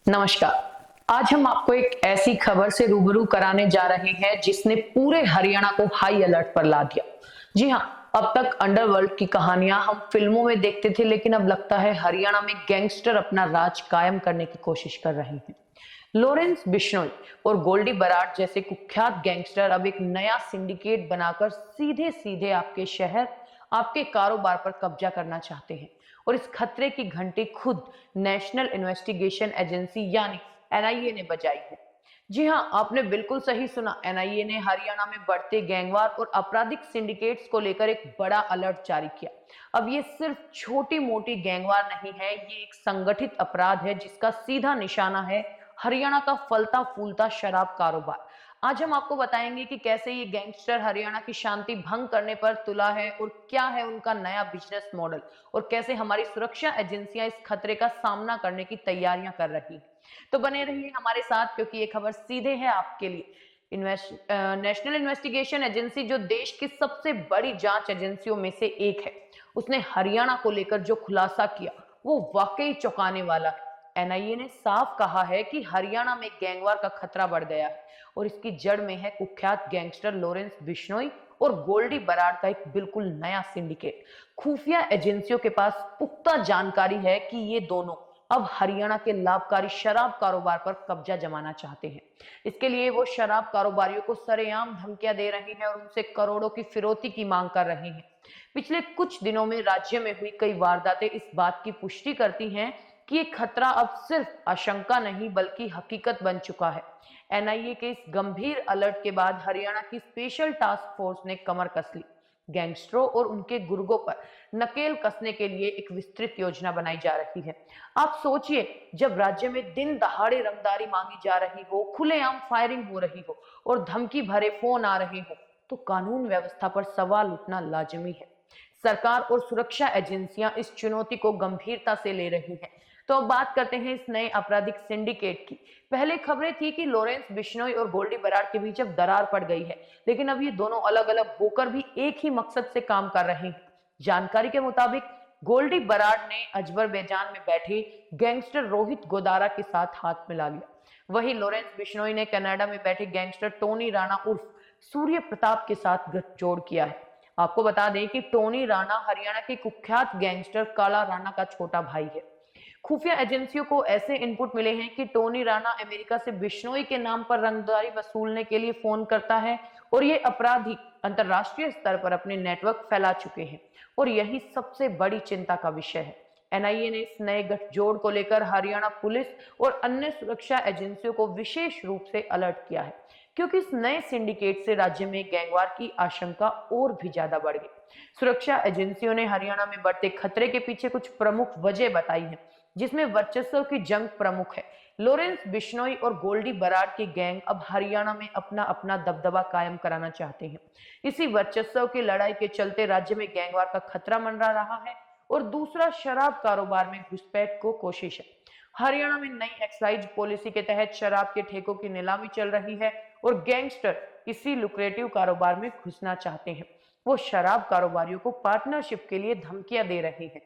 नमस्कार। आज हम आपको एक ऐसी खबर से रूबरू कराने जा रहे हैं जिसने पूरे हरियाणा को हाई अलर्ट पर ला दिया। जी हाँ, अब तक अंडरवर्ल्ड की कहानियां हम फिल्मों में देखते थे, लेकिन अब लगता है हरियाणा में गैंगस्टर अपना राज कायम करने की कोशिश कर रहे हैं। लॉरेंस बिश्नोई और गोल्डी बराड जैसे कुख्यात गैंगस्टर अब एक नया सिंडिकेट बनाकर सीधे सीधे आपके शहर, आपके कारोबार पर कब्जा करना चाहते हैं। और इस खतरे की घंटी खुद नेशनल इन्वेस्टिगेशन एजेंसी यानी एनआईए ने बजाई है। जी हाँ, आपने बिल्कुल सही सुना। एनआईए ने हरियाणा में बढ़ते गैंगवार और आपराधिक सिंडिकेट्स को लेकर एक बड़ा अलर्ट जारी किया। अब ये सिर्फ छोटी मोटी गैंगवार नहीं है, ये एक संगठित अपराध है जिसका सीधा निशाना है हरियाणा का फलता फूलता शराब कारोबार। आज हम आपको बताएंगे कि कैसे ये गैंगस्टर हरियाणा की शांति भंग करने पर तुला है और क्या है उनका नया बिजनेस मॉडल, और कैसे हमारी सुरक्षा एजेंसियां इस खतरे का सामना करने की तैयारियां कर रही हैं। तो बने रहिए हमारे साथ, क्योंकि ये खबर सीधे है आपके लिए। नेशनल इन्वेस्टिगेशन एजेंसी, जो देश की सबसे बड़ी जांच एजेंसियों में से एक है, उसने हरियाणा को लेकर जो खुलासा किया वो वाकई चौंकाने वाला है। एनआईए ने साफ कहा है कि हरियाणा में गैंगवार का खतरा बढ़ गया है और इसकी जड़ में है कुख्यात गैंगस्टर लॉरेंस बिश्नोई और गोल्डी बराड का एक बिल्कुल नया सिंडिकेट। खुफिया एजेंसियों के पास पुख्ता जानकारी है कि ये दोनों अब हरियाणा के लाभकारी शराब कारोबार पर कब्जा जमाना चाहते हैं। इसके लिए वो शराब कारोबारियों को सरेआम धमकियां दे रहे हैं और उनसे करोड़ों की फिरौती की मांग कर रहे हैं। पिछले कुछ दिनों में राज्य में हुई कई वारदातें इस बात की पुष्टि करती हैं कि ये खतरा अब सिर्फ आशंका नहीं बल्कि हकीकत बन चुका है। एनआईए के इस गंभीर अलर्ट के बाद हरियाणा की स्पेशल टास्क फोर्स ने कमर कस ली। गैंगस्टरों और उनके गुर्गों पर नकेल कसने के लिए एक विस्तृत योजना बनाई जा रही है। आप सोचिए, जब राज्य में दिन दहाड़े रंगदारी मांगी जा रही हो, खुलेआम फायरिंग हो रही हो और धमकी भरे फोन आ रहे हो, तो कानून व्यवस्था पर सवाल उठना लाजमी है। सरकार और सुरक्षा एजेंसियां इस चुनौती को गंभीरता से ले रही हैं। तो अब बात करते हैं इस नए आपराधिक सिंडिकेट की। पहले खबरें थी कि लॉरेंस बिश्नोई और गोल्डी बराड के बीच अब दरार पड़ गई है, लेकिन अब ये दोनों अलग अलग होकर भी एक ही मकसद से काम कर रहे हैं। जानकारी के मुताबिक गोल्डी बराड ने अजबर बेजान में बैठे गैंगस्टर रोहित गोदारा के साथ हाथ मिला लिया। वही लॉरेंस बिश्नोई ने कनाडा में बैठे गैंगस्टर टोनी राणा उर्फ सूर्य प्रताप के साथ गठजोड़ किया है। आपको बता दें कि टोनी राणा हरियाणा के कुख्यात गैंगस्टर काला राणा का छोटा भाई है। खुफिया एजेंसियों को ऐसे इनपुट मिले हैं कि टोनी राणा अमेरिका से बिश्नोई के नाम पर रंगदारी वसूलने के लिए फोन करता है और ये अपराधी अंतरराष्ट्रीय स्तर पर अपने नेटवर्क फैला चुके हैं। और यही सबसे बड़ी चिंता का विषय है। एनआईए ने इस नए गठजोड़ को लेकर हरियाणा पुलिस और अन्य सुरक्षा एजेंसियों को विशेष रूप से अलर्ट किया है, क्योंकि इस नए सिंडिकेट से राज्य में गैंगवार की आशंका और भी ज्यादा बढ़ गई। सुरक्षा एजेंसियों ने हरियाणा में बढ़ते खतरे के पीछे कुछ प्रमुख वजह बताई है, जिसमें वर्चस्व की जंग प्रमुख है। लॉरेंस बिश्नोई और गोल्डी बराड की गैंग अब हरियाणा में अपना अपना दबदबा कायम कराना चाहते हैं। इसी वर्चस्व की लड़ाई के चलते राज्य में गैंगवार का खतरा मंडरा रहा है। और दूसरा, शराब कारोबार में घुसपैठ को कोशिश है। हरियाणा में नई एक्साइज पॉलिसी के तहत शराब के ठेकों की नीलामी चल रही है और गैंगस्टर इसी लुक्रेटिव कारोबार में घुसना चाहते हैं। वो शराब कारोबारियों को पार्टनरशिप के लिए धमकियां दे रहे हैं,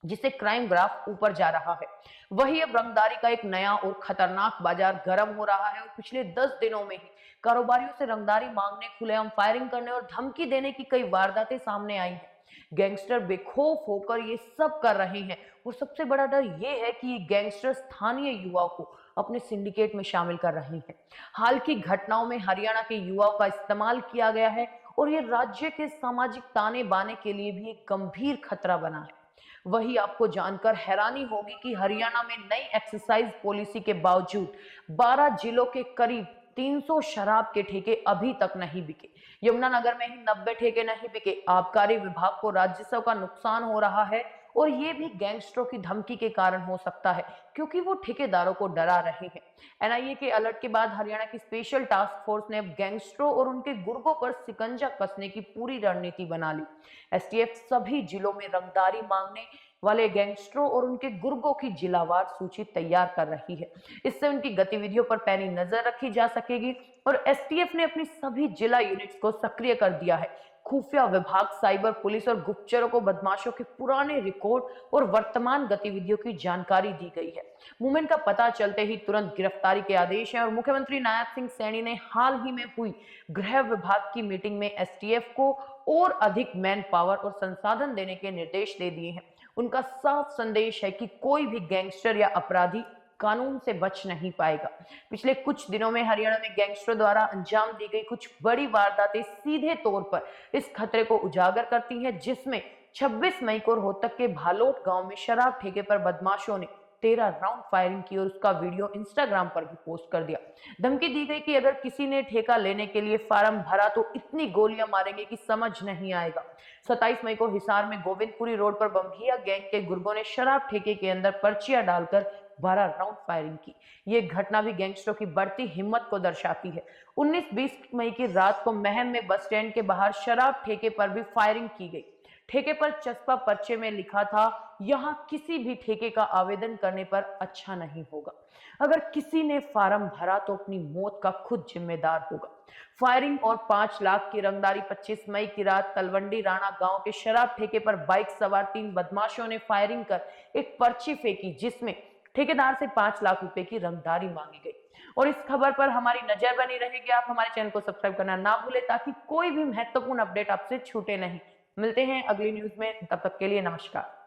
जिससे क्राइम ग्राफ ऊपर जा रहा है। वही अब रंगदारी का एक नया और खतरनाक बाजार गर्म हो रहा है और पिछले 10 दिनों में ही कारोबारियों से रंगदारी मांगने, खुलेआम फायरिंग करने और धमकी देने की कई वारदातें सामने आई हैं। गैंगस्टर बेखौफ होकर ये सब कर रहे हैं और सबसे बड़ा डर ये है कि ये गैंगस्टर स्थानीय युवाओं को अपने सिंडिकेट में शामिल कर रहे हैं। हाल की घटनाओं में हरियाणा के युवाओं का इस्तेमाल किया गया है और ये राज्य के सामाजिक ताने बाने के लिए भी एक गंभीर खतरा बना है। वही आपको जानकर हैरानी होगी कि हरियाणा में नई एक्साइज पॉलिसी के बावजूद 12 जिलों के करीब 300 शराब के ठेके अभी तक नहीं बिके। यमुनानगर में ही 90 ठेके नहीं बिके। आबकारी विभाग को राजस्व का नुकसान हो रहा है और ये भी गैंगस्टरों की धमकी के कारण हो सकता है, क्योंकि वो ठेकेदारों को डरा रहे हैं। एनआईए के अलर्ट के बाद हरियाणा की स्पेशल टास्क फोर्स ने अब गैंगस्टरों और उनके गुर्गों पर शिकंजा कसने की पूरी रणनीति बना ली। एसटीएफ सभी जिलों में रंगदारी मांगने वाले गैंगस्टरों और उनके गुर्गों की जिलावार सूची तैयार कर रही है। इससे उनकी गतिविधियों पर पैनी नजर रखी जा सकेगी और एसटीएफ ने अपनी सभी जिला यूनिट्स को सक्रिय कर दिया है। खुफिया विभाग, साइबर पुलिस और गुप्तचरों को बदमाशों के पुराने रिकॉर्ड और वर्तमान गतिविधियों की जानकारी दी गई है। मूवमेंट का पता चलते ही तुरंत गिरफ्तारी के आदेश हैं और मुख्यमंत्री नायब सिंह सैनी ने हाल ही में हुई गृह विभाग की मीटिंग में एसटीएफ को और अधिक मैन पावर और संसाधन देने के निर्देश दे दिए हैं। उनका साफ संदेश है कि कोई भी गैंगस्टर या अपराधी कानून से बच नहीं पाएगा। पिछले कुछ दिनों में हरियाणा में गैंगस्टरों द्वारा अंजाम दी गई कुछ बड़ी वारदातें सीधे तौर पर इस खतरे को उजागर करती हैं, जिसमें 26 मई को रोहतक के भालोट गांव में शराब ठेके पर बदमाशों ने 13 राउंड फायरिंग की और उसका वीडियो इंस्टाग्राम पर भी पोस्ट कर दिया। धमकी दी गई कि अगर किसी ने ठेका लेने के लिए फार्म भरा तो इतनी गोलियां मारेंगे कि समझ नहीं आएगा। 27 मई को हिसार में गोविंदपुरी रोड पर बम्भिया गैंग के गुर्गों ने शराब ठेके के अंदर पर्चियां डालकर 12 राउंड फायरिंग की। ये घटना भी गैंगस्टरों की बढ़ती हिम्मत को दर्शाती है। 19-20 मई की रात को महम में बस स्टैंड के बाहर शराब ठेके पर भी फायरिंग की गई। ठेके पर चस्पा पर्चे में लिखा था, यहां किसी भी ठेके का आवेदन करने पर अच्छा नहीं होगा। अगर किसी ने फार्म भरा तो अपनी मौत का खुद जिम्मेदार होगा। फायरिंग और 5 लाख की रंगदारी। 25 मई की रात तलवंडी राणा गांव के शराब ठेके पर बाइक सवार 3 बदमाशों ने फायरिंग कर एक पर्ची फेंकी, जिसमें ठेकेदार से 5 लाख रुपए की रंगदारी मांगी गई। और इस खबर पर हमारी नजर बनी रहेगी। आप हमारे चैनल को सब्सक्राइब करना ना भूलें ताकि कोई भी महत्वपूर्ण अपडेट आपसे छूटे नहीं। मिलते हैं अगली न्यूज में, तब तक के लिए नमस्कार।